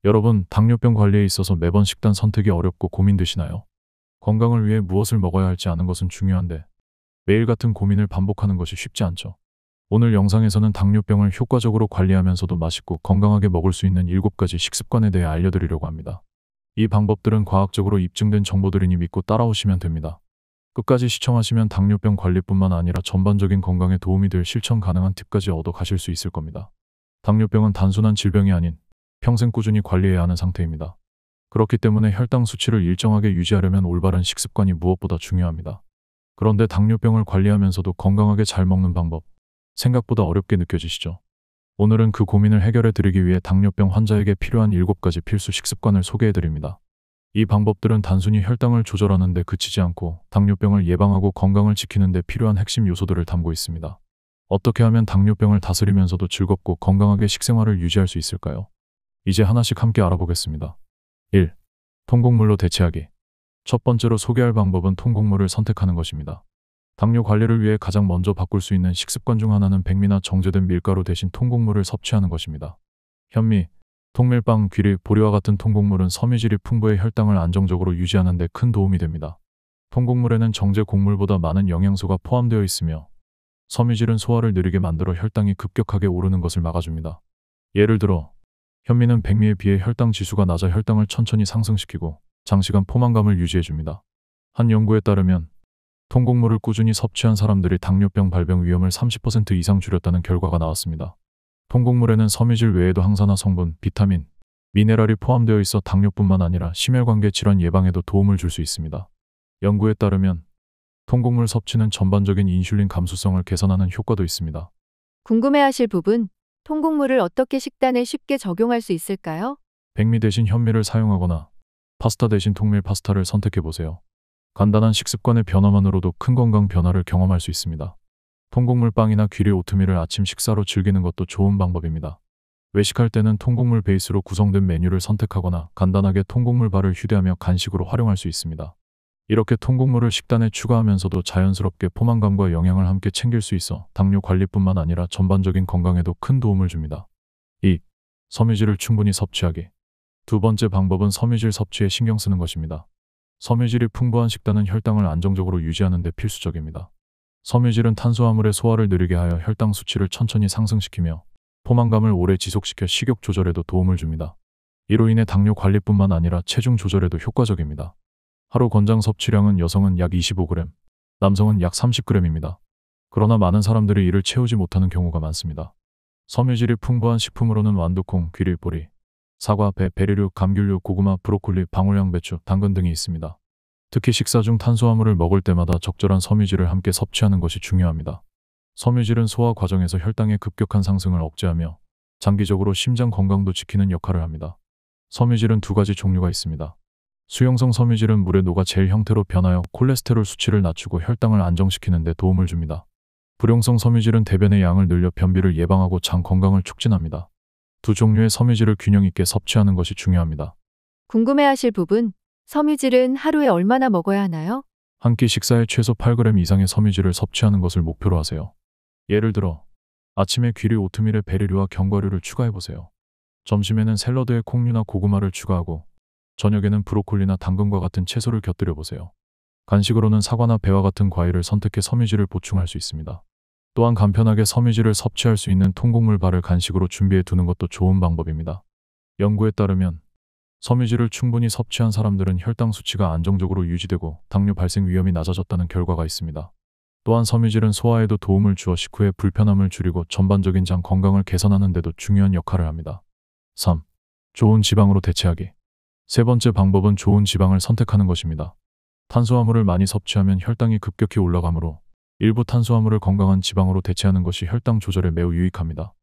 여러분, 당뇨병 관리에 있어서 매번 식단 선택이 어렵고 고민되시나요? 건강을 위해 무엇을 먹어야 할지 아는 것은 중요한데 매일 같은 고민을 반복하는 것이 쉽지 않죠. 오늘 영상에서는 당뇨병을 효과적으로 관리하면서도 맛있고 건강하게 먹을 수 있는 7가지 식습관에 대해 알려드리려고 합니다. 이 방법들은 과학적으로 입증된 정보들이니 믿고 따라오시면 됩니다. 끝까지 시청하시면 당뇨병 관리뿐만 아니라 전반적인 건강에 도움이 될 실천 가능한 팁까지 얻어 가실 수 있을 겁니다. 당뇨병은 단순한 질병이 아닌 평생 꾸준히 관리해야 하는 상태입니다. 그렇기 때문에 혈당 수치를 일정하게 유지하려면 올바른 식습관이 무엇보다 중요합니다. 그런데 당뇨병을 관리하면서도 건강하게 잘 먹는 방법, 생각보다 어렵게 느껴지시죠? 오늘은 그 고민을 해결해 드리기 위해 당뇨병 환자에게 필요한 7가지 필수 식습관을 소개해 드립니다. 이 방법들은 단순히 혈당을 조절하는 데 그치지 않고 당뇨병을 예방하고 건강을 지키는 데 필요한 핵심 요소들을 담고 있습니다. 어떻게 하면 당뇨병을 다스리면서도 즐겁고 건강하게 식생활을 유지할 수 있을까요? 이제 하나씩 함께 알아보겠습니다. 1. 통곡물로 대체하기. 첫 번째로 소개할 방법은 통곡물을 선택하는 것입니다. 당뇨 관리를 위해 가장 먼저 바꿀 수 있는 식습관 중 하나는 백미나 정제된 밀가루 대신 통곡물을 섭취하는 것입니다. 현미, 통밀빵, 귀리, 보리와 같은 통곡물은 섬유질이 풍부해 혈당을 안정적으로 유지하는 데 큰 도움이 됩니다. 통곡물에는 정제 곡물보다 많은 영양소가 포함되어 있으며 섬유질은 소화를 느리게 만들어 혈당이 급격하게 오르는 것을 막아줍니다. 예를 들어 현미는 백미에 비해 혈당 지수가 낮아 혈당을 천천히 상승시키고 장시간 포만감을 유지해줍니다. 한 연구에 따르면 통곡물을 꾸준히 섭취한 사람들이 당뇨병 발병 위험을 30% 이상 줄였다는 결과가 나왔습니다. 통곡물에는 섬유질 외에도 항산화 성분, 비타민, 미네랄이 포함되어 있어 당뇨뿐만 아니라 심혈관계 질환 예방에도 도움을 줄 수 있습니다. 연구에 따르면 통곡물 섭취는 전반적인 인슐린 감수성을 개선하는 효과도 있습니다. 궁금해하실 부분, 통곡물을 어떻게 식단에 쉽게 적용할 수 있을까요? 백미 대신 현미를 사용하거나 파스타 대신 통밀 파스타를 선택해보세요. 간단한 식습관의 변화만으로도 큰 건강 변화를 경험할 수 있습니다. 통곡물 빵이나 귀리 오트밀을 아침 식사로 즐기는 것도 좋은 방법입니다. 외식할 때는 통곡물 베이스로 구성된 메뉴를 선택하거나 간단하게 통곡물 바를 휴대하며 간식으로 활용할 수 있습니다. 이렇게 통곡물을 식단에 추가하면서도 자연스럽게 포만감과 영양을 함께 챙길 수 있어 당뇨 관리뿐만 아니라 전반적인 건강에도 큰 도움을 줍니다. 2. 섬유질을 충분히 섭취하기. 두 번째 방법은 섬유질 섭취에 신경 쓰는 것입니다. 섬유질이 풍부한 식단은 혈당을 안정적으로 유지하는 데 필수적입니다. 섬유질은 탄수화물의 소화를 느리게 하여 혈당 수치를 천천히 상승시키며 포만감을 오래 지속시켜 식욕 조절에도 도움을 줍니다. 이로 인해 당뇨 관리뿐만 아니라 체중 조절에도 효과적입니다. 하루 권장 섭취량은 여성은 약 25g, 남성은 약 30g입니다. 그러나 많은 사람들이 이를 채우지 못하는 경우가 많습니다. 섬유질이 풍부한 식품으로는 완두콩, 귀리, 보리, 사과, 배, 베리류, 감귤류, 고구마, 브로콜리, 방울양배추, 당근 등이 있습니다. 특히 식사 중 탄수화물을 먹을 때마다 적절한 섬유질을 함께 섭취하는 것이 중요합니다. 섬유질은 소화 과정에서 혈당의 급격한 상승을 억제하며 장기적으로 심장 건강도 지키는 역할을 합니다. 섬유질은 두 가지 종류가 있습니다. 수용성 섬유질은 물에 녹아 젤 형태로 변하여 콜레스테롤 수치를 낮추고 혈당을 안정시키는 데 도움을 줍니다. 불용성 섬유질은 대변의 양을 늘려 변비를 예방하고 장 건강을 촉진합니다. 두 종류의 섬유질을 균형 있게 섭취하는 것이 중요합니다. 궁금해하실 부분, 섬유질은 하루에 얼마나 먹어야 하나요? 한 끼 식사에 최소 8g 이상의 섬유질을 섭취하는 것을 목표로 하세요. 예를 들어 아침에 귀리 오트밀에 베리류와 견과류를 추가해보세요. 점심에는 샐러드에 콩류나 고구마를 추가하고 저녁에는 브로콜리나 당근과 같은 채소를 곁들여보세요. 간식으로는 사과나 배와 같은 과일을 선택해 섬유질을 보충할 수 있습니다. 또한 간편하게 섬유질을 섭취할 수 있는 통곡물 바를 간식으로 준비해 두는 것도 좋은 방법입니다. 연구에 따르면 섬유질을 충분히 섭취한 사람들은 혈당 수치가 안정적으로 유지되고 당뇨 발생 위험이 낮아졌다는 결과가 있습니다. 또한 섬유질은 소화에도 도움을 주어 식후의 불편함을 줄이고 전반적인 장 건강을 개선하는 데도 중요한 역할을 합니다. 3. 좋은 지방으로 대체하기. 세 번째 방법은 좋은 지방을 선택하는 것입니다. 탄수화물을 많이 섭취하면 혈당이 급격히 올라가므로 일부 탄수화물을 건강한 지방으로 대체하는 것이 혈당 조절에 매우 유익합니다.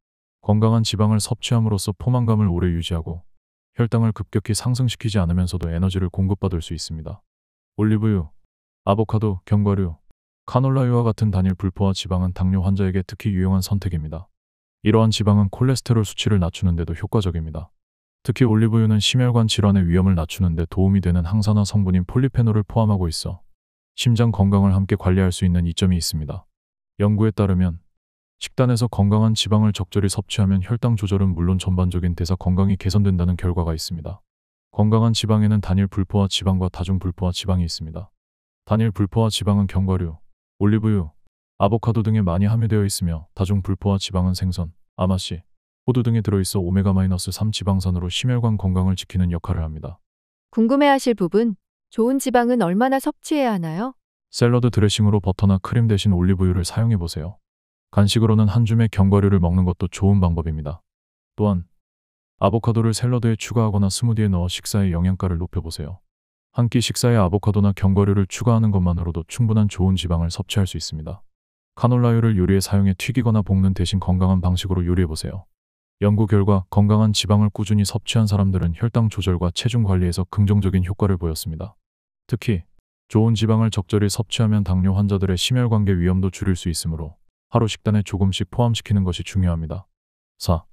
건강한 지방을 섭취함으로써 포만감을 오래 유지하고 혈당을 급격히 상승시키지 않으면서도 에너지를 공급받을 수 있습니다. 올리브유, 아보카도, 견과류, 카놀라유와 같은 단일 불포화 지방은 당뇨 환자에게 특히 유용한 선택입니다. 이러한 지방은 콜레스테롤 수치를 낮추는 데도 효과적입니다. 특히 올리브유는 심혈관 질환의 위험을 낮추는 데 도움이 되는 항산화 성분인 폴리페놀을 포함하고 있어 심장 건강을 함께 관리할 수 있는 이점이 있습니다. 연구에 따르면 식단에서 건강한 지방을 적절히 섭취하면 혈당 조절은 물론 전반적인 대사 건강이 개선된다는 결과가 있습니다. 건강한 지방에는 단일 불포화 지방과 다중 불포화 지방이 있습니다. 단일 불포화 지방은 견과류, 올리브유, 아보카도 등에 많이 함유되어 있으며 다중 불포화 지방은 생선, 아마씨, 호두 등에 들어있어 오메가-3 지방산으로 심혈관 건강을 지키는 역할을 합니다. 궁금해하실 부분, 좋은 지방은 얼마나 섭취해야 하나요? 샐러드 드레싱으로 버터나 크림 대신 올리브유를 사용해 보세요. 간식으로는 한 줌의 견과류를 먹는 것도 좋은 방법입니다. 또한 아보카도를 샐러드에 추가하거나 스무디에 넣어 식사의 영양가를 높여보세요. 한 끼 식사에 아보카도나 견과류를 추가하는 것만으로도 충분한 좋은 지방을 섭취할 수 있습니다. 카놀라유를 요리에 사용해 튀기거나 볶는 대신 건강한 방식으로 요리해보세요. 연구 결과 건강한 지방을 꾸준히 섭취한 사람들은 혈당 조절과 체중 관리에서 긍정적인 효과를 보였습니다. 특히 좋은 지방을 적절히 섭취하면 당뇨 환자들의 심혈관계 위험도 줄일 수 있으므로 하루 식단에 조금씩 포함시키는 것이 중요합니다. 4.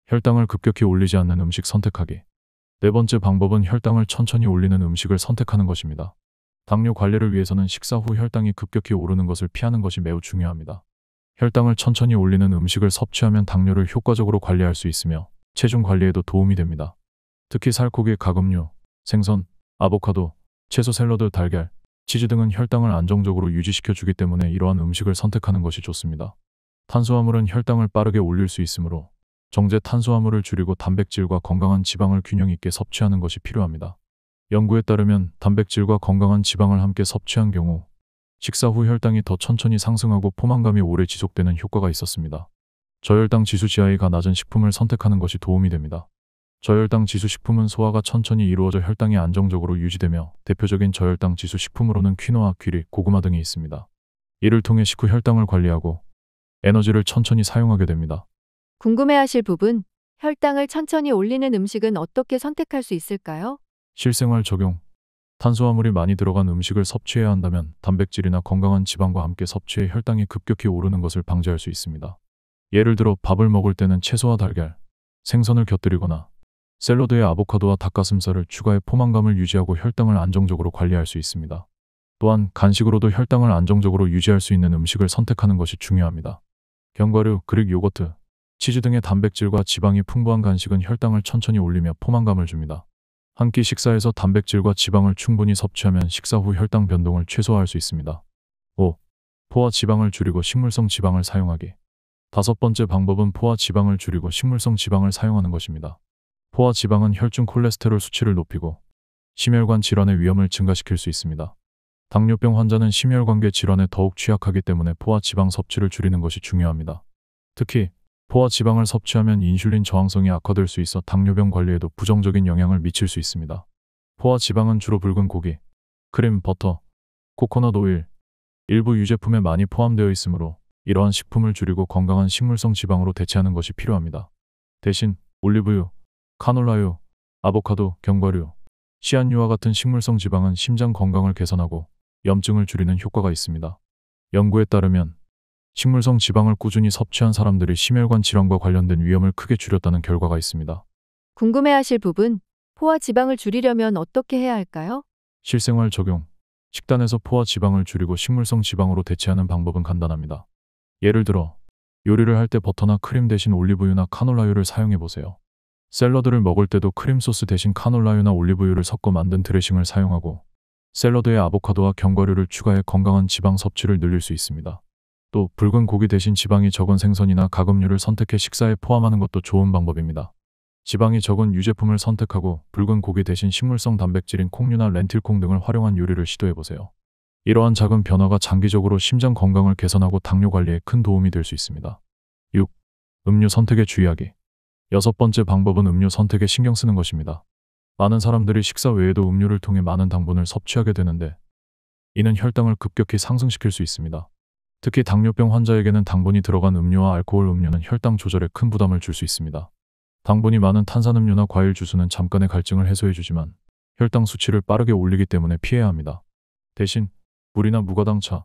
혈당을 급격히 올리지 않는 음식 선택하기. 네 번째 방법은 혈당을 천천히 올리는 음식을 선택하는 것입니다. 당뇨 관리를 위해서는 식사 후 혈당이 급격히 오르는 것을 피하는 것이 매우 중요합니다. 혈당을 천천히 올리는 음식을 섭취하면 당뇨를 효과적으로 관리할 수 있으며 체중 관리에도 도움이 됩니다. 특히 살코기, 가금류, 생선, 아보카도, 채소 샐러드, 달걀, 치즈 등은 혈당을 안정적으로 유지시켜주기 때문에 이러한 음식을 선택하는 것이 좋습니다. 탄수화물은 혈당을 빠르게 올릴 수 있으므로 정제 탄수화물을 줄이고 단백질과 건강한 지방을 균형 있게 섭취하는 것이 필요합니다. 연구에 따르면 단백질과 건강한 지방을 함께 섭취한 경우 식사 후 혈당이 더 천천히 상승하고 포만감이 오래 지속되는 효과가 있었습니다. 저혈당 지수 GI가 낮은 식품을 선택하는 것이 도움이 됩니다. 저혈당 지수 식품은 소화가 천천히 이루어져 혈당이 안정적으로 유지되며 대표적인 저혈당 지수 식품으로는 퀴노아, 귀리, 고구마 등이 있습니다. 이를 통해 식후 혈당을 관리하고 에너지를 천천히 사용하게 됩니다. 궁금해하실 부분, 혈당을 천천히 올리는 음식은 어떻게 선택할 수 있을까요? 실생활 적용. 탄수화물이 많이 들어간 음식을 섭취해야 한다면 단백질이나 건강한 지방과 함께 섭취해 혈당이 급격히 오르는 것을 방지할 수 있습니다. 예를 들어 밥을 먹을 때는 채소와 달걀, 생선을 곁들이거나 샐러드에 아보카도와 닭가슴살을 추가해 포만감을 유지하고 혈당을 안정적으로 관리할 수 있습니다. 또한 간식으로도 혈당을 안정적으로 유지할 수 있는 음식을 선택하는 것이 중요합니다. 견과류, 그릭 요거트, 치즈 등의 단백질과 지방이 풍부한 간식은 혈당을 천천히 올리며 포만감을 줍니다. 한 끼 식사에서 단백질과 지방을 충분히 섭취하면 식사 후 혈당 변동을 최소화할 수 있습니다. 5. 포화 지방을 줄이고 식물성 지방을 사용하기. 다섯 번째 방법은 포화 지방을 줄이고 식물성 지방을 사용하는 것입니다. 포화 지방은 혈중 콜레스테롤 수치를 높이고 심혈관 질환의 위험을 증가시킬 수 있습니다. 당뇨병 환자는 심혈관계 질환에 더욱 취약하기 때문에 포화 지방 섭취를 줄이는 것이 중요합니다. 특히 포화 지방을 섭취하면 인슐린 저항성이 악화될 수 있어 당뇨병 관리에도 부정적인 영향을 미칠 수 있습니다. 포화 지방은 주로 붉은 고기, 크림, 버터, 코코넛 오일, 일부 유제품에 많이 포함되어 있으므로 이러한 식품을 줄이고 건강한 식물성 지방으로 대체하는 것이 필요합니다. 대신 올리브유, 카놀라유, 아보카도, 견과류, 씨앗유와 같은 식물성 지방은 심장 건강을 개선하고 염증을 줄이는 효과가 있습니다. 연구에 따르면 식물성 지방을 꾸준히 섭취한 사람들이 심혈관 질환과 관련된 위험을 크게 줄였다는 결과가 있습니다. 궁금해하실 부분, 포화 지방을 줄이려면 어떻게 해야 할까요? 실생활 적용. 식단에서 포화 지방을 줄이고 식물성 지방으로 대체하는 방법은 간단합니다. 예를 들어 요리를 할 때 버터나 크림 대신 올리브유나 카놀라유를 사용해 보세요. 샐러드를 먹을 때도 크림 소스 대신 카놀라유나 올리브유를 섞어 만든 드레싱을 사용하고 샐러드에 아보카도와 견과류를 추가해 건강한 지방 섭취를 늘릴 수 있습니다. 또 붉은 고기 대신 지방이 적은 생선이나 가금류를 선택해 식사에 포함하는 것도 좋은 방법입니다. 지방이 적은 유제품을 선택하고 붉은 고기 대신 식물성 단백질인 콩류나 렌틸콩 등을 활용한 요리를 시도해보세요. 이러한 작은 변화가 장기적으로 심장 건강을 개선하고 당뇨 관리에 큰 도움이 될 수 있습니다. 6. 음료 선택에 주의하기. 여섯 번째 방법은 음료 선택에 신경 쓰는 것입니다. 많은 사람들이 식사 외에도 음료를 통해 많은 당분을 섭취하게 되는데 이는 혈당을 급격히 상승시킬 수 있습니다. 특히 당뇨병 환자에게는 당분이 들어간 음료와 알코올 음료는 혈당 조절에 큰 부담을 줄 수 있습니다. 당분이 많은 탄산음료나 과일 주스는 잠깐의 갈증을 해소해주지만 혈당 수치를 빠르게 올리기 때문에 피해야 합니다. 대신 물이나 무가당차,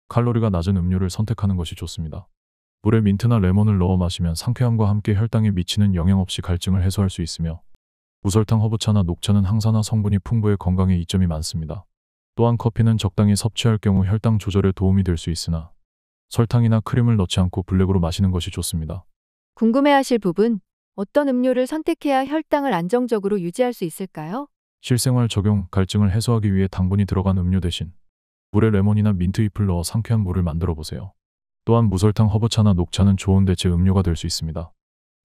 칼로리가 낮은 음료를 선택하는 것이 좋습니다. 물에 민트나 레몬을 넣어 마시면 상쾌함과 함께 혈당에 미치는 영향 없이 갈증을 해소할 수 있으며 무설탕 허브차나 녹차는 항산화 성분이 풍부해 건강에 이점이 많습니다. 또한 커피는 적당히 섭취할 경우 혈당 조절에 도움이 될 수 있으나 설탕이나 크림을 넣지 않고 블랙으로 마시는 것이 좋습니다. 궁금해하실 부분, 어떤 음료를 선택해야 혈당을 안정적으로 유지할 수 있을까요? 실생활 적용 갈증을 해소하기 위해 당분이 들어간 음료 대신 물에 레몬이나 민트잎을 넣어 상쾌한 물을 만들어 보세요. 또한 무설탕 허브차나 녹차는 좋은 대체 음료가 될 수 있습니다.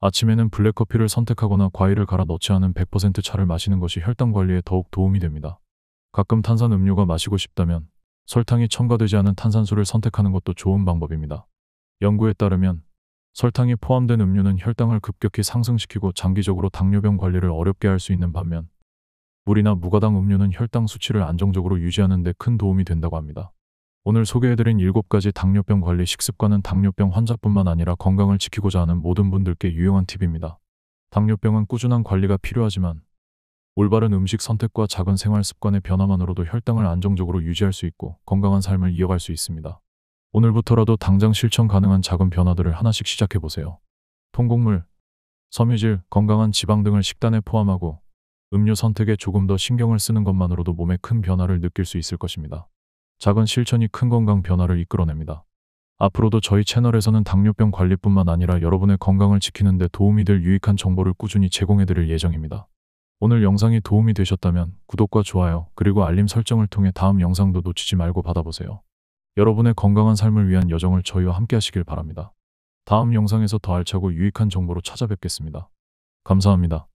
아침에는 블랙커피를 선택하거나 과일을 갈아 넣지 않은 100% 차를 마시는 것이 혈당 관리에 더욱 도움이 됩니다. 가끔 탄산 음료가 마시고 싶다면 설탕이 첨가되지 않은 탄산수를 선택하는 것도 좋은 방법입니다. 연구에 따르면 설탕이 포함된 음료는 혈당을 급격히 상승시키고 장기적으로 당뇨병 관리를 어렵게 할 수 있는 반면 물이나 무가당 음료는 혈당 수치를 안정적으로 유지하는 데 큰 도움이 된다고 합니다. 오늘 소개해드린 7가지 당뇨병 관리 식습관은 당뇨병 환자뿐만 아니라 건강을 지키고자 하는 모든 분들께 유용한 팁입니다. 당뇨병은 꾸준한 관리가 필요하지만 올바른 음식 선택과 작은 생활 습관의 변화만으로도 혈당을 안정적으로 유지할 수 있고 건강한 삶을 이어갈 수 있습니다. 오늘부터라도 당장 실천 가능한 작은 변화들을 하나씩 시작해보세요. 통곡물, 섬유질, 건강한 지방 등을 식단에 포함하고 음료 선택에 조금 더 신경을 쓰는 것만으로도 몸에 큰 변화를 느낄 수 있을 것입니다. 작은 실천이 큰 건강 변화를 이끌어냅니다. 앞으로도 저희 채널에서는 당뇨병 관리뿐만 아니라 여러분의 건강을 지키는 데 도움이 될 유익한 정보를 꾸준히 제공해드릴 예정입니다. 오늘 영상이 도움이 되셨다면 구독과 좋아요 그리고 알림 설정을 통해 다음 영상도 놓치지 말고 받아보세요. 여러분의 건강한 삶을 위한 여정을 저희와 함께 하시길 바랍니다. 다음 영상에서 더 알차고 유익한 정보로 찾아뵙겠습니다. 감사합니다.